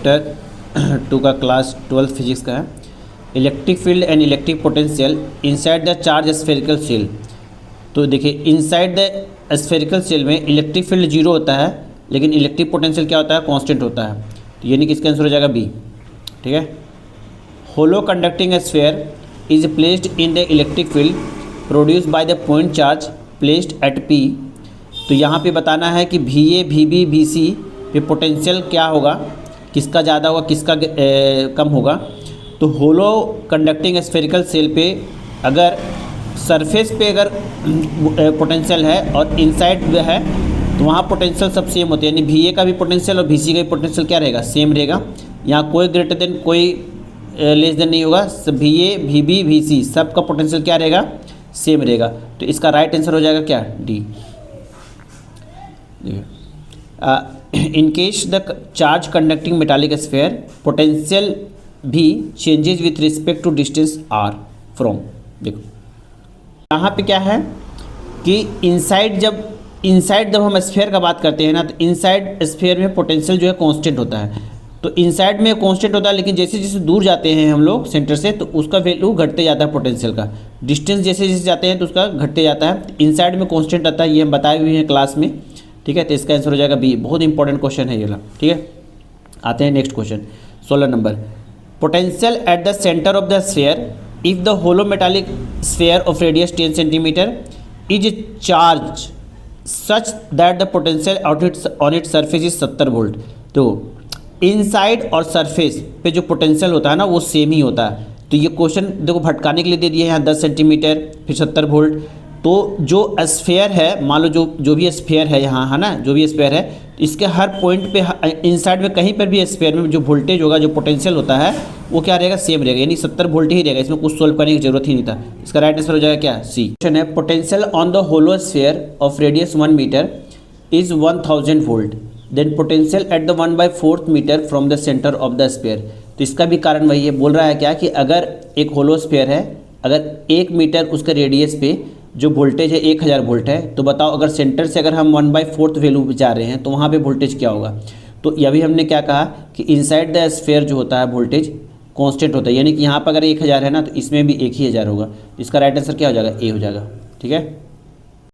Chapter 2 का class 12 physics का है। Electric field and electric potential inside the charge spherical shell. तो देखिए इनसाइड द स्फेरिकल सेल में इलेक्ट्रिक फील्ड जीरो होता है, लेकिन इलेक्ट्रिक पोटेंशियल क्या होता है, कांस्टेंट होता है। तो यानी कि इसका आंसर हो जाएगा बी। ठीक है। Hollow conducting sphere is placed in the electric field produced by the point charge placed at P. तो यहाँ पे बताना है कि V A V B V C पे पोटेंशियल क्या होगा, किसका ज़्यादा होगा किसका कम होगा। तो होलो कंडक्टिंग स्फेरिकल सेल पे अगर सरफेस पे अगर पोटेंशियल है और इनसाइड है तो वहाँ पोटेंशियल सब सेम होते हैं, यानी वी ए का भी पोटेंशियल और वी सी का भी पोटेंशियल क्या रहेगा, सेम रहेगा। यहाँ कोई ग्रेटर देन कोई लेस देन नहीं होगा, V A V B V C सब का पोटेंशियल क्या रहेगा, सेम रहेगा। तो इसका राइट आंसर हो जाएगा क्या, D. In case the charge conducting metallic sphere potential भी changes with respect to distance R from. देखो यहाँ पे क्या है कि इनसाइड जब हम स्फेयर का बात करते हैं ना, तो इनसाइड स्फेयर में पोटेंशियल जो है कांस्टेंट होता है। तो इनसाइड में कांस्टेंट होता है, लेकिन जैसे जैसे दूर जाते हैं हम लोग सेंटर से तो उसका वैल्यू घटते जाता है पोटेंशियल का। डिस्टेंस जैसे जैसे जाते हैं तो उसका घटते जाता है। इनसाइड में कांस्टेंट आता है, ये हम बताए हुए हैं क्लास में। ठीक है। तो इसका आंसर हो जाएगा बी। बहुत इंपॉर्टेंट क्वेश्चन है ये वाला। ठीक है। आते हैं next question 16 number. Potential at the centre of the sphere if the hollow metallic sphere of radius 10 centimetre is charge such that the potential on it surface is 70 volt. तो inside और surface पे जो potential होता है ना वो same ही होता है। तो ये क्वेश्चन देखो भटकाने के लिए दे दिए हैं, यहाँ 10 सेंटीमीटर फिर 70 वोल्ट। तो जो स्फेयर है, मान लो जो भी स्फेयर है यहाँ है ना, जो भी स्फेयर है इसके हर पॉइंट पे इनसाइड में कहीं पर भी स्फेयर में जो वोल्टेज होगा, जो पोटेंशियल होता है वो क्या रहेगा, सेम रहेगा, यानी 70 वोल्ट ही रहेगा। इसमें कुछ सोल्व करने की जरूरत ही नहीं था। इसका राइट आंसर हो जाएगा क्या, सी। क्वेश्चन है potential on the hollow sphere of radius 1 metre is 1000 volt, then potential at the 1/4 metre from the centre of the sphere. तो इसका भी कारण वही है, बोल रहा है क्या कि अगर एक होलो स्फेयर है, अगर 1 मीटर उसके रेडियस पे जो वोल्टेज है 1000 वोल्ट है, तो बताओ अगर सेंटर से अगर हम 1/4 वैल्यू पे जा रहे हैं तो वहाँ पे वोल्टेज क्या होगा। तो यह भी हमने क्या कहा कि इनसाइड द स्फेयर जो होता है वोल्टेज कांस्टेंट होता है, यानी कि यहाँ पर अगर 1000 है ना तो इसमें भी 1000 होगा। इसका राइट आंसर क्या हो जाएगा, ए हो जाएगा। ठीक है।